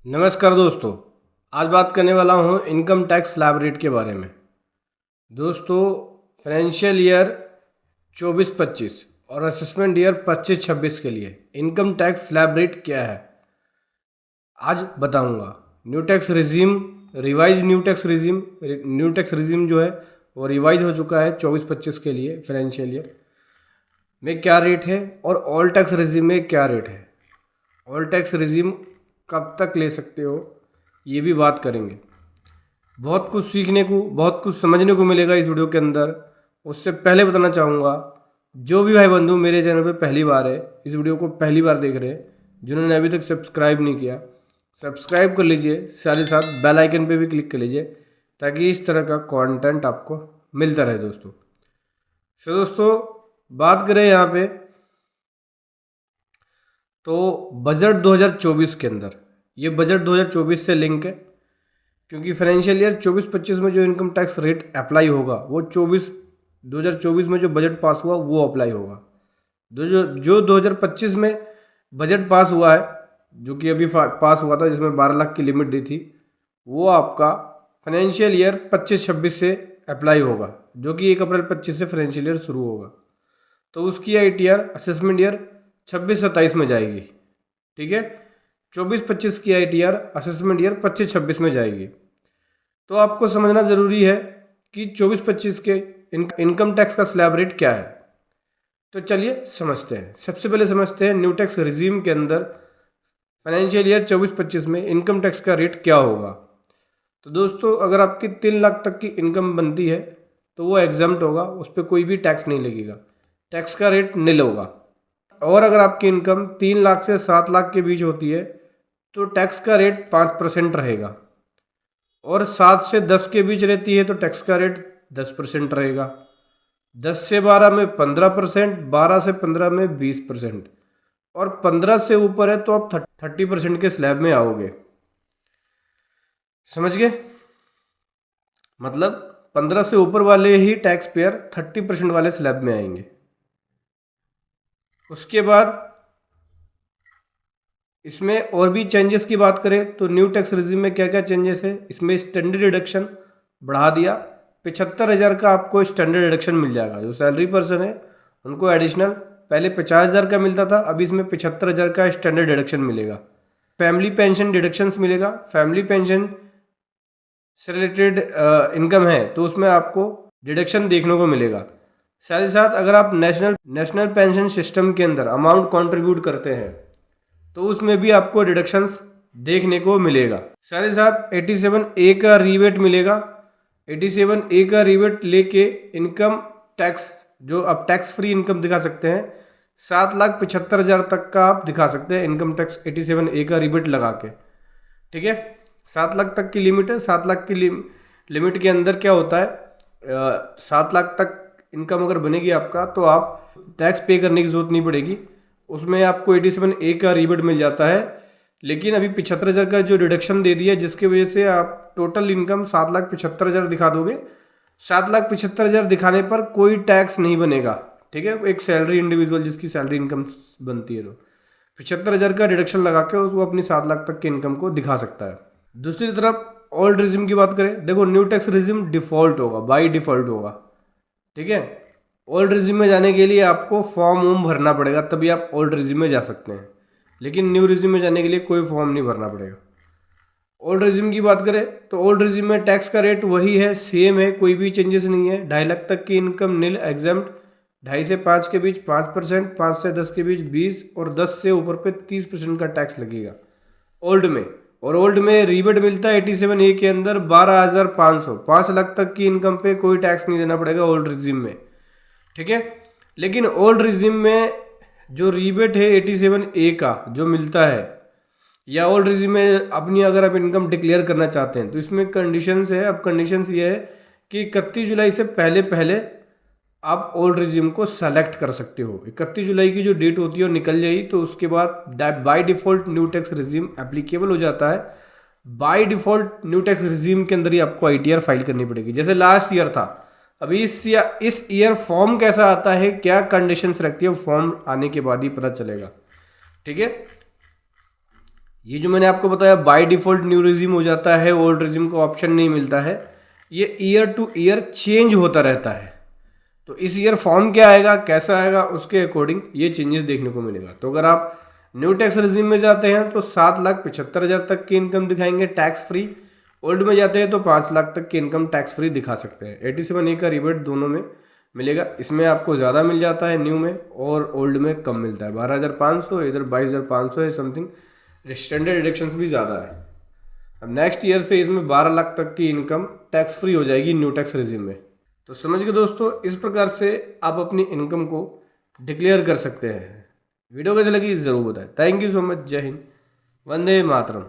नमस्कार दोस्तों। आज बात करने वाला हूँ इनकम टैक्स स्लैब रेट के बारे में। दोस्तों, फाइनेंशियल ईयर 24-25 और असेसमेंट ईयर 25-26 के लिए इनकम टैक्स स्लैब रेट क्या है आज बताऊंगा। New tax regime revise new tax regime जो है वो रिवाइज हो चुका है 24-25 के लिए फाइनेंशियल ईयर में क्या रेट है, और ऑल टैक्स रिजीम में क्या रेट है। ऑल टैक्स रिजीम कब तक ले सकते हो ये भी बात करेंगे। बहुत कुछ सीखने को, बहुत कुछ समझने को मिलेगा इस वीडियो के अंदर। उससे पहले बताना चाहूँगा, जो भी भाई बंधु मेरे चैनल पे पहली बार है, इस वीडियो को पहली बार देख रहे हैं, जिन्होंने अभी तक सब्सक्राइब नहीं किया, सब्सक्राइब कर लीजिए। साथ ही साथ बेल आइकन पे भी क्लिक कर लीजिए ताकि इस तरह का कंटेंट आपको मिलता रहे दोस्तों। दोस्तों, बात करें यहाँ पे तो बजट 2024 के अंदर, ये बजट 2024 से लिंक है क्योंकि फाइनेंशियल ईयर 24-25 में जो इनकम टैक्स रेट अप्लाई होगा वो 2024 में जो बजट पास हुआ वो अप्लाई होगा। जो 2025 में बजट पास हुआ है, जो कि अभी पास हुआ था, जिसमें 12 लाख की लिमिट दी थी, वो आपका फाइनेंशियल ईयर 25-26 से अप्लाई होगा, जो कि 1 अप्रैल 25 से फाइनेंशियल ईयर शुरू होगा। तो उसकी ITR असेसमेंट ईयर 26-27 में जाएगी। ठीक है, 24-25 की ITR असेसमेंट ईयर 25-26 में जाएगी। तो आपको समझना ज़रूरी है कि 24-25 के इनकम टैक्स का स्लैब रेट क्या है। तो चलिए समझते हैं। सबसे पहले समझते हैं न्यू टैक्स रिजीम के अंदर फाइनेंशियल ईयर 24-25 में इनकम टैक्स का रेट क्या होगा। तो दोस्तों, अगर आपकी 3 लाख तक की इनकम बनती है तो वो एग्जम्प्ट होगा, उस पर कोई भी टैक्स नहीं लगेगा, टैक्स का रेट निल होगा। और अगर आपकी इनकम 3 लाख से 7 लाख के बीच होती है तो टैक्स का रेट 5% रहेगा, और 7 से 10 के बीच रहती है तो टैक्स का रेट 10% रहेगा, 10 से 12 में 15%, 12 से 15 में 20%, और 15 से ऊपर है तो आप 30% के स्लैब में आओगे। समझ गए? मतलब 15 से ऊपर वाले ही टैक्स पेयर 30% वाले स्लैब में आएंगे। उसके बाद इसमें और भी चेंजेस की बात करें तो न्यू टैक्स रिजीम में क्या क्या चेंजेस है। इसमें स्टैंडर्ड डिडक्शन बढ़ा दिया, 75,000 का आपको स्टैंडर्ड डिडक्शन मिल जाएगा। जो सैलरी पर्सन है उनको एडिशनल पहले 50,000 का मिलता था, अभी इसमें 75,000 का स्टैंडर्ड डिडक्शन मिलेगा। फैमिली पेंशन डिडक्शंस मिलेगा। फैमिली पेंशन से रिलेटेड इनकम है तो उसमें आपको डिडक्शन देखने को मिलेगा। साथ ही साथ अगर आप नेशनल पेंशन सिस्टम के अंदर अमाउंट कंट्रीब्यूट करते हैं तो उसमें भी आपको डिडक्शंस देखने को मिलेगा। साथ ही साथ 87A का रिबेट मिलेगा। 87A का रिबेट लेके इनकम टैक्स, जो आप टैक्स फ्री इनकम दिखा सकते हैं, 7,75,000 तक का आप दिखा सकते हैं इनकम टैक्स 87A का रिबेट लगा के। ठीक है, 7 लाख तक की लिमिट है। 7 लाख की लिमिट के अंदर क्या होता है, 7 लाख तक इनकम अगर बनेगी आपका तो आप टैक्स पे करने की जरूरत नहीं पड़ेगी, उसमें आपको 87A का रिबेट मिल जाता है। लेकिन अभी 75,000 का जो डिडक्शन दे दिया, जिसकी वजह से आप टोटल इनकम 7,75,000 दिखा दोगे। 7,75,000 दिखाने पर कोई टैक्स नहीं बनेगा। ठीक है, एक सैलरी इंडिविजुअल जिसकी सैलरी इनकम बनती है तो 75,000 का डिडक्शन लगा के उसको अपनी 7 लाख तक की इनकम को दिखा सकता है। दूसरी तरफ ओल्ड रिजिम की बात करें, देखो न्यू टैक्स रिजिम डिफॉल्ट होगा, बाई डिफॉल्ट होगा। ठीक है, ओल्ड रिजिम में जाने के लिए आपको फॉर्म वॉर्म भरना पड़ेगा, तभी आप ओल्ड रिजिम में जा सकते हैं। लेकिन न्यू रिजिम में जाने के लिए कोई फॉर्म नहीं भरना पड़ेगा। ओल्ड रिजिम की बात करें तो ओल्ड रिजिम में टैक्स का रेट वही है, सेम है, कोई भी चेंजेस नहीं है। 2.5 लाख तक की इनकम निल एग्जाम्प्ट, 2.5 से 5 के बीच 5%, 5 से 10 के बीच 20, और 10 से ऊपर पे 30% का टैक्स लगेगा ओल्ड में। और ओल्ड में रिबेट मिलता है 87A के अंदर 12,500, 5 लाख तक की इनकम पे कोई टैक्स नहीं देना पड़ेगा ओल्ड रिजिम में। ठीक है, लेकिन ओल्ड रिजिम में जो रिबेट है 87A का जो मिलता है, या ओल्ड रिजिम में अपनी अगर आप इनकम डिक्लेयर करना चाहते हैं तो इसमें कंडीशंस है। अब कंडीशंस ये है कि 31 जुलाई से पहले पहले आप ओल्ड रिजिम को सेलेक्ट कर सकते हो। 31 जुलाई की जो डेट होती है वो निकल जाएगी तो उसके बाद by default new tax regime applicable हो जाता है। By default new tax regime के अंदर ही आपको ITR फाइल करनी पड़ेगी, जैसे लास्ट ईयर था। अभी इस ईयर फॉर्म कैसा आता है, क्या कंडीशंस रखती है, फॉर्म आने के बाद ही पता चलेगा। ठीक है, ये जो मैंने आपको बताया बाय डिफ़ॉल्ट न्यू रिज्यूम हो जाता है, ओल्ड रिज्यूम को ऑप्शन नहीं मिलता है। ये ईयर टू ईयर चेंज होता रहता है। तो इस ईयर फॉर्म क्या आएगा, कैसा आएगा, उसके अकॉर्डिंग ये चेंजेस देखने को मिलेगा। तो अगर आप न्यू टैक्स रिज्यूम में जाते हैं तो 7,75,000 तक की इनकम दिखाएंगे टैक्स फ्री। ओल्ड में जाते हैं तो 5 लाख तक की इनकम टैक्स फ्री दिखा सकते हैं। 87A का रिबेट दोनों में मिलेगा। इसमें आपको ज़्यादा मिल जाता है न्यू में, और ओल्ड में कम मिलता है। 12,500, इधर 22,500 है समथिंग। स्टैंडर्ड डिडक्शंस भी ज़्यादा है। अब नेक्स्ट ईयर से इसमें 12 लाख तक की इनकम टैक्स फ्री हो जाएगी न्यू टैक्स रिज्यूम में। तो समझ गए दोस्तों, इस प्रकार से आप अपनी इनकम को डिक्लेयर कर सकते हैं। वीडियो कैसे लगी ज़रूर बताएं। Thank you so much. जय हिंद, वंदे मातरम।